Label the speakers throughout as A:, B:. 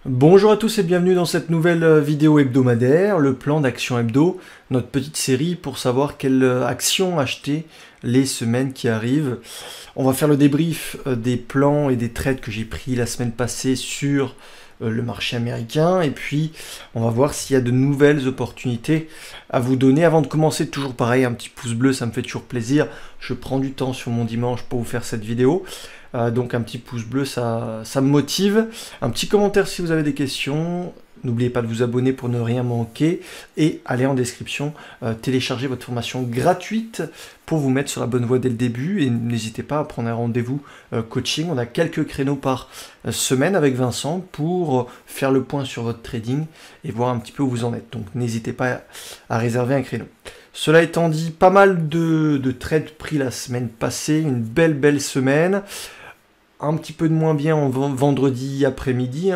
A: Bonjour à tous et bienvenue dans cette nouvelle vidéo hebdomadaire, le plan d'action hebdo, notre petite série pour savoir quelle action acheter les semaines qui arrivent. On va faire le débrief des plans et des trades que j'ai pris la semaine passée sur le marché américain et puis on va voir s'il y a de nouvelles opportunités à vous donner. Avant de commencer, toujours pareil, un petit pouce bleu, ça me fait toujours plaisir. Je prends du temps sur mon dimanche pour vous faire cette vidéo. Donc un petit pouce bleu, ça me motive. Un petit commentaire si vous avez des questions. N'oubliez pas de vous abonner pour ne rien manquer. Et allez en description, télécharger votre formation gratuite pour vous mettre sur la bonne voie dès le début. Et n'hésitez pas à prendre un rendez-vous coaching. On a quelques créneaux par semaine avec Vincent pour faire le point sur votre trading et voir un petit peu où vous en êtes. Donc n'hésitez pas à réserver un créneau. Cela étant dit, pas mal de trades pris la semaine passée. Une belle semaine. Un petit peu de moins bien en vendredi après-midi.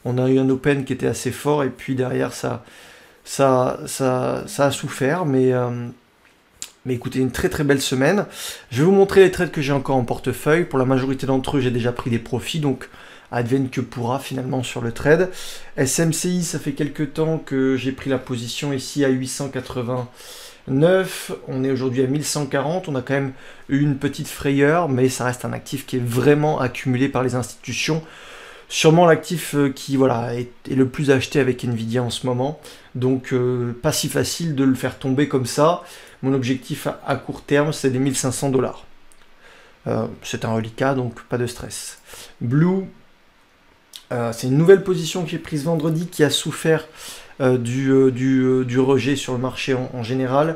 A: On a eu un open qui était assez fort et puis derrière ça a souffert. Mais écoutez, une très belle semaine. Je vais vous montrer les trades que j'ai encore en portefeuille. Pour la majorité d'entre eux, j'ai déjà pris des profits. Donc advienne que pourra finalement sur le trade. SMCI, ça fait quelques temps que j'ai pris la position ici à 889. On est aujourd'hui à 1140, on a quand même eu une petite frayeur, mais ça reste un actif qui est vraiment accumulé par les institutions. Sûrement l'actif qui est le plus acheté avec Nvidia en ce moment, donc pas si facile de le faire tomber comme ça. Mon objectif à court terme, c'est des 1500 $. C'est un reliquat, donc pas de stress. Blue, c'est une nouvelle position qui est prise vendredi, qui a souffert du rejet sur le marché en général.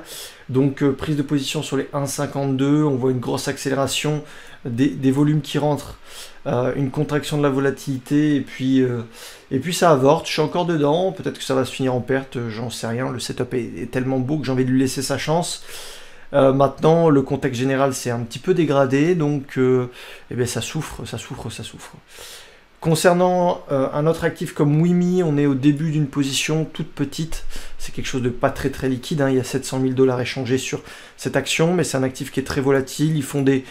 A: Donc prise de position sur les 1,52, on voit une grosse accélération des volumes qui rentrent, une contraction de la volatilité et puis ça avorte. Je suis encore dedans, peut-être que ça va se finir en perte, j'en sais rien. Le setup est tellement beau que j'ai envie de lui laisser sa chance. Maintenant, le contexte général s'est un petit peu dégradé, donc ça souffre. Concernant un autre actif comme Wimi, on est au début d'une position toute petite. C'est quelque chose de pas très liquide. Il y a 700 000 $ échangés sur cette action, mais c'est un actif qui est très volatile. Ils font des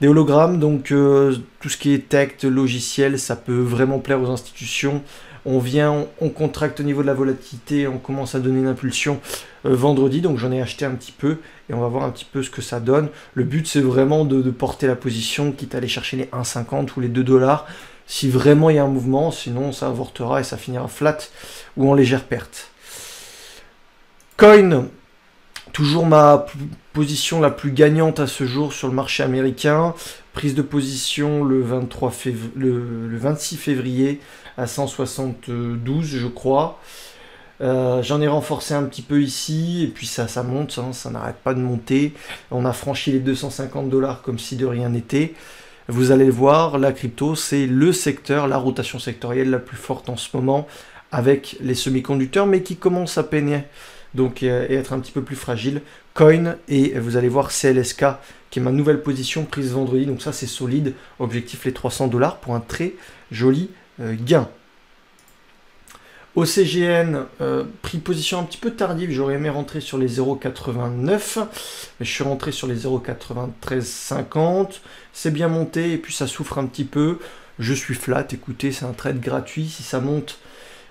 A: hologrammes, donc tout ce qui est tech, logiciel, ça peut vraiment plaire aux institutions. On contracte au niveau de la volatilité, on commence à donner une impulsion vendredi, donc j'en ai acheté un petit peu et on va voir un petit peu ce que ça donne. Le but, c'est vraiment de porter la position, quitte à aller chercher les 1,50 ou les 2 $. Si vraiment il y a un mouvement, sinon ça avortera et ça finira flat ou en légère perte. Coin, toujours ma position la plus gagnante à ce jour sur le marché américain. Prise de position le 26 février à 172, je crois. J'en ai renforcé un petit peu ici, et puis ça monte, ça n'arrête pas de monter. On a franchi les 250 $ comme si de rien n'était. Vous allez le voir, la crypto, c'est le secteur, la rotation sectorielle la plus forte en ce moment, avec les semi-conducteurs, mais qui commence à peiner, donc et être un petit peu plus fragile. Coin, et vous allez voir CLSK, qui est ma nouvelle position prise vendredi, donc ça c'est solide. Objectif les 300 $ pour un très joli gain. OCGN, pris position un petit peu tardive, j'aurais aimé rentrer sur les 0,89, mais je suis rentré sur les 0,9350, c'est bien monté, et puis ça souffre un petit peu, je suis flat, écoutez, c'est un trade gratuit, si ça monte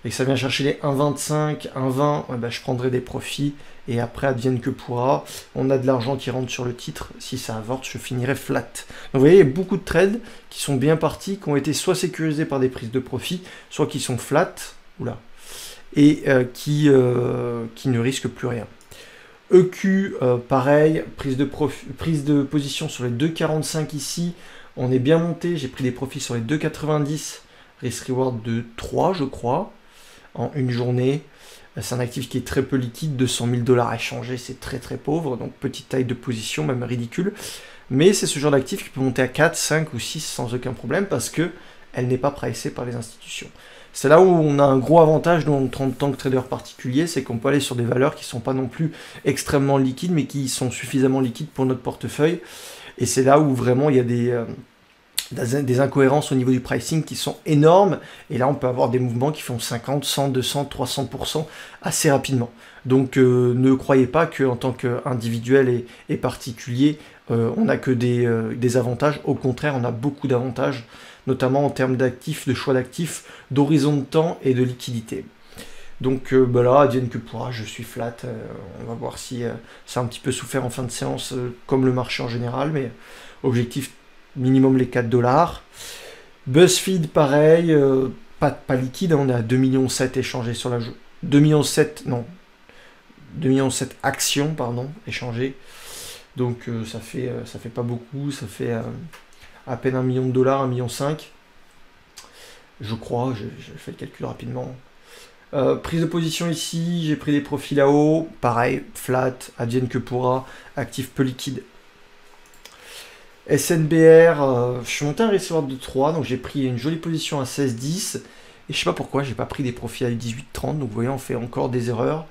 A: et que ça vient chercher les 1,25, 1,20, je prendrai des profits, et après advienne que pourra, on a de l'argent qui rentre sur le titre, si ça avorte, je finirai flat. Donc vous voyez, il y a beaucoup de trades qui sont bien partis, qui ont été soit sécurisés par des prises de profit, soit qui sont flat, et qui ne risquent plus rien. EQ, pareil, prise de position sur les 2,45 ici, on est bien monté, j'ai pris des profits sur les 2,90, risk reward de 3 je crois, en une journée. C'est un actif qui est très peu liquide, 200 000 $ à échanger, c'est très pauvre, donc petite taille de position, même ridicule. Mais c'est ce genre d'actif qui peut monter à 4, 5 ou 6 sans aucun problème parce que elle n'est pas pricée par les institutions. C'est là où on a un gros avantage en tant que trader particulier, c'est qu'on peut aller sur des valeurs qui ne sont pas non plus extrêmement liquides, mais qui sont suffisamment liquides pour notre portefeuille. Et c'est là où vraiment il y a des incohérences au niveau du pricing qui sont énormes. Et là, on peut avoir des mouvements qui font 50, 100, 200, 300% assez rapidement. Donc ne croyez pas qu'en tant qu'individuel et particulier, on n'a que des avantages. Au contraire, on a beaucoup d'avantages notamment en termes d'actifs, de choix d'actifs, d'horizon de temps et de liquidité. Donc bah là, advienne que pourra, je suis flat. On va voir si ça a un petit peu souffert en fin de séance, comme le marché en général, mais objectif minimum les 4 $. BuzzFeed, pareil, pas liquide, on est à 2,7 millions échangés sur la journée. 2,7 millions, non. 2,7 millions actions, pardon, échangées. Donc ça fait pas beaucoup, ça fait à peine $1 million, 1,5 million. Je crois, j'ai fait le calcul rapidement. Prise de position ici, j'ai pris des profils là-haut, pareil, flat, advienne que pourra, actif peu liquide. SNBR, je suis monté un recevoir de 3, donc j'ai pris une jolie position à 16,10, et je sais pas pourquoi, j'ai pas pris des profils à 18,30, donc vous voyez, on fait encore des erreurs,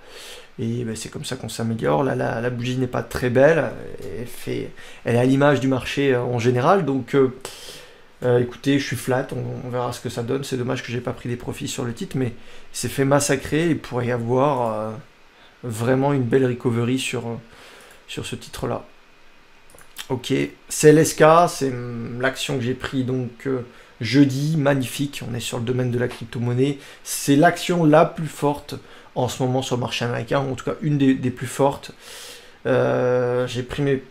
A: et ben, c'est comme ça qu'on s'améliore. Là, la bougie n'est pas très belle, elle est à l'image du marché en général, donc écoutez, je suis flat, on verra ce que ça donne. C'est dommage que j'ai pas pris des profits sur le titre, mais il s'est fait massacrer. Il pourrait y avoir vraiment une belle recovery sur ce titre-là. Ok, CLSK, c'est l'action que j'ai pris donc jeudi, magnifique. On est sur le domaine de la crypto-monnaie. C'est l'action la plus forte en ce moment sur le marché américain, en tout cas une des plus fortes. J'ai pris mes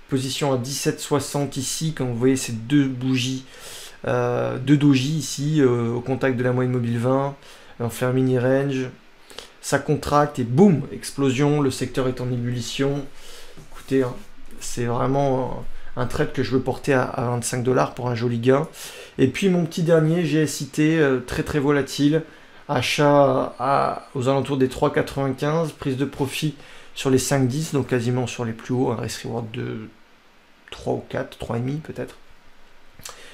A: position à 17,60 ici, comme vous voyez ces deux bougies, deux doji ici, au contact de la moyenne mobile 20, on fait un mini range, ça contracte et boum, explosion, le secteur est en ébullition. Écoutez, hein, c'est vraiment un trade que je veux porter à 25 $ pour un joli gain. Et puis mon petit dernier, GSIT, très très volatile, achat aux alentours des 3,95, prise de profit sur les 5,10, donc quasiment sur les plus hauts, un risk reward de 3 ou 4, 3,5 peut-être.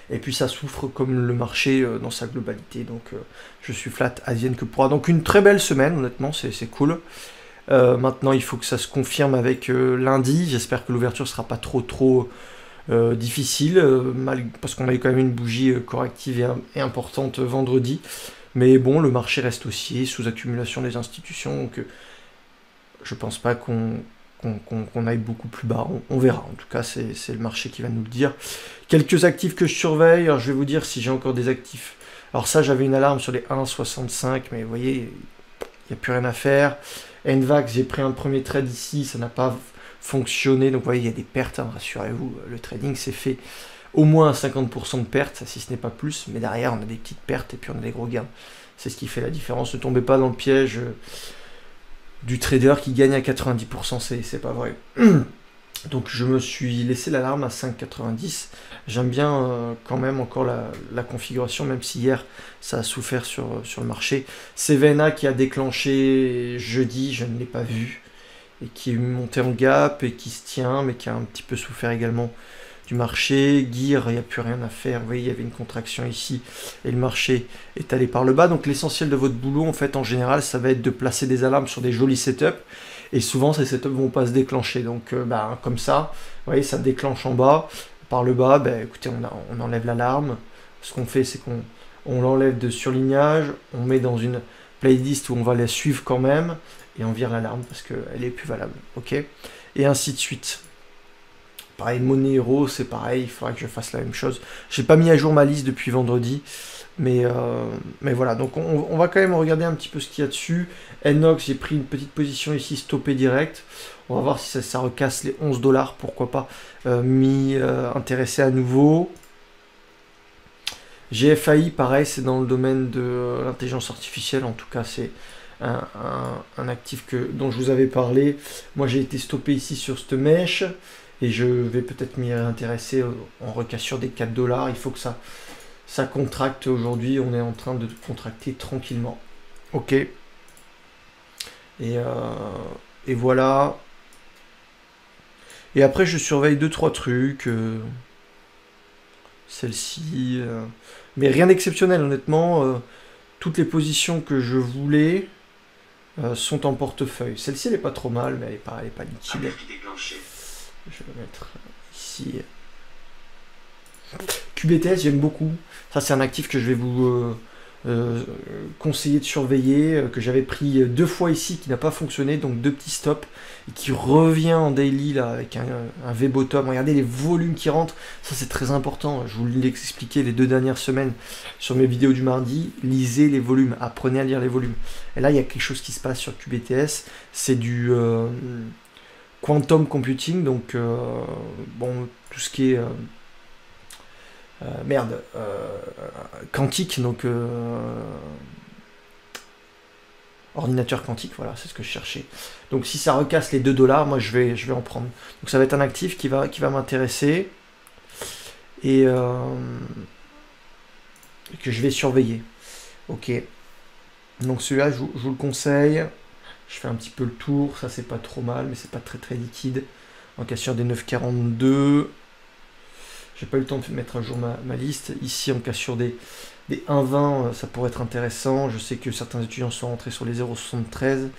A: Et puis ça souffre comme le marché dans sa globalité, donc je suis flat, advienne que pourra. Donc une très belle semaine, honnêtement, c'est cool. Maintenant, il faut que ça se confirme avec lundi. J'espère que l'ouverture sera pas trop difficile, parce qu'on a eu quand même une bougie corrective et importante vendredi. Mais bon, le marché reste haussier, sous accumulation des institutions, donc je pense pas qu'on aille beaucoup plus bas, on verra. En tout cas, c'est le marché qui va nous le dire. Quelques actifs que je surveille, alors je vais vous dire si j'ai encore des actifs. Alors ça, j'avais une alarme sur les 1,65, mais vous voyez, il n'y a plus rien à faire. NVAX, j'ai pris un premier trade ici, ça n'a pas fonctionné, donc vous voyez, il y a des pertes, hein, rassurez-vous, le trading c'est fait au moins à 50% de pertes, si ce n'est pas plus, mais derrière on a des petites pertes et puis on a des gros gains. C'est ce qui fait la différence, ne tombez pas dans le piège du trader qui gagne à 90%, c'est pas vrai. Donc je me suis laissé l'alarme à 5,90. J'aime bien quand même encore la configuration, même si hier ça a souffert sur le marché. CVNA qui a déclenché jeudi, je ne l'ai pas vu, et qui est monté en gap et qui se tient, mais qui a un petit peu souffert également du marché. Gear, il n'y a plus rien à faire. Vous voyez, il y avait une contraction ici et le marché est allé par le bas. Donc l'essentiel de votre boulot, en fait, en général, ça va être de placer des alarmes sur des jolis setups. Et souvent, ces setups vont pas se déclencher. Donc, comme ça, vous voyez, ça déclenche en bas. Par le bas, écoutez, on enlève l'alarme. Ce qu'on fait, c'est qu'on l'enlève de surlignage. On met dans une playlist où on va la suivre quand même. Et on vire l'alarme parce qu'elle est plus valable. Ok. Et ainsi de suite. Pareil, Monero, c'est pareil. Il faudra que je fasse la même chose. J'ai pas mis à jour ma liste depuis vendredi. Mais voilà, donc on va quand même regarder un petit peu ce qu'il y a dessus. Enox, j'ai pris une petite position ici, stoppé direct. On va voir si ça recasse les 11 $, pourquoi pas m'y intéresser à nouveau. GFAI, pareil, c'est dans le domaine de l'intelligence artificielle. En tout cas, c'est un actif dont je vous avais parlé. Moi, j'ai été stoppé ici sur cette mèche. Et je vais peut-être m'y intéresser en recassure des 4 $. Il faut que ça contracte aujourd'hui, on est en train de contracter tranquillement. Ok. Et voilà. Et après, je surveille 2-3 trucs. Celle-ci. Mais rien d'exceptionnel, honnêtement. Toutes les positions que je voulais sont en portefeuille. Celle-ci, elle est pas trop mal, mais elle est pas liquide. Je vais mettre ici. QBTS, j'aime beaucoup. Ça, c'est un actif que je vais vous conseillé de surveiller, que j'avais pris 2 fois ici, qui n'a pas fonctionné, donc 2 petits stops, et qui revient en daily là avec un V-bottom. Regardez les volumes qui rentrent, ça c'est très important, je vous l'ai expliqué les 2 dernières semaines sur mes vidéos du mardi. Lisez les volumes, apprenez à lire les volumes. Et là il y a quelque chose qui se passe sur QBTS, c'est du quantum computing, donc bon, tout ce qui est quantique, donc ordinateur quantique, voilà, c'est ce que je cherchais. Donc si ça recasse les 2 $, moi je vais en prendre. Donc ça va être un actif qui va m'intéresser et que je vais surveiller. Ok. Donc celui-là, je vous le conseille. Je fais un petit peu le tour, ça c'est pas trop mal, mais c'est pas très liquide. En cassure des 9,42. J'ai pas eu le temps de mettre à jour ma liste. Ici, on casse sur des 1,20, ça pourrait être intéressant. Je sais que certains étudiants sont rentrés sur les 0,73.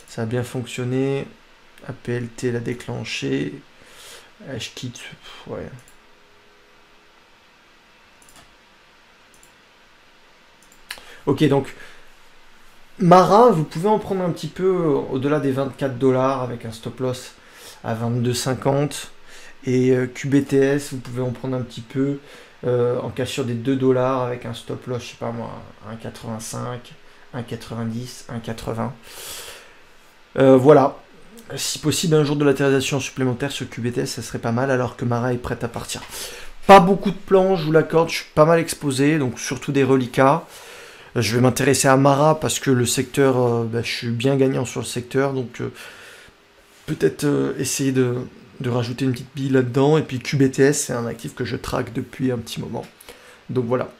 A: Ça a bien fonctionné. APLT l'a déclenché. HKIT, ouais. Ok, donc Mara, vous pouvez en prendre un petit peu au-delà des 24 $ avec un stop loss à 22,50. Et QBTS, vous pouvez en prendre un petit peu en cassure des 2 $ avec un stop loss, je sais pas moi, 1,85, 1,90, 1,80. Voilà. Si possible, un jour de latéralisation supplémentaire sur QBTS, ça serait pas mal, alors que Mara est prête à partir. Pas beaucoup de plans, je vous l'accorde, je suis pas mal exposé, donc surtout des reliquats. Je vais m'intéresser à Mara parce que le secteur, je suis bien gagnant sur le secteur, donc peut-être essayer de rajouter une petite bille là-dedans. Et puis QBTS, c'est un actif que je traque depuis un petit moment. Donc voilà.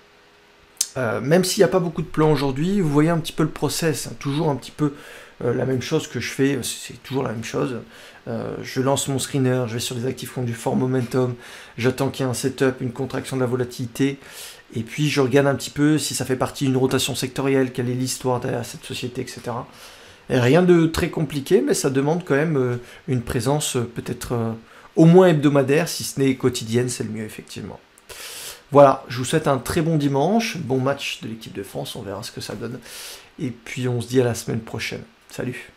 A: Même s'il n'y a pas beaucoup de plans aujourd'hui, vous voyez un petit peu le process, hein, toujours un petit peu la même chose que je fais, c'est toujours la même chose. Je lance mon screener, je vais sur des actifs qui ont du fort momentum, j'attends qu'il y ait un setup, une contraction de la volatilité, et puis je regarde un petit peu si ça fait partie d'une rotation sectorielle, quelle est l'histoire derrière cette société, etc. Et rien de très compliqué, mais ça demande quand même une présence peut-être au moins hebdomadaire, si ce n'est quotidienne, c'est le mieux effectivement. Voilà, je vous souhaite un très bon dimanche, bon match de l'équipe de France, on verra ce que ça donne. Et puis on se dit à la semaine prochaine. Salut!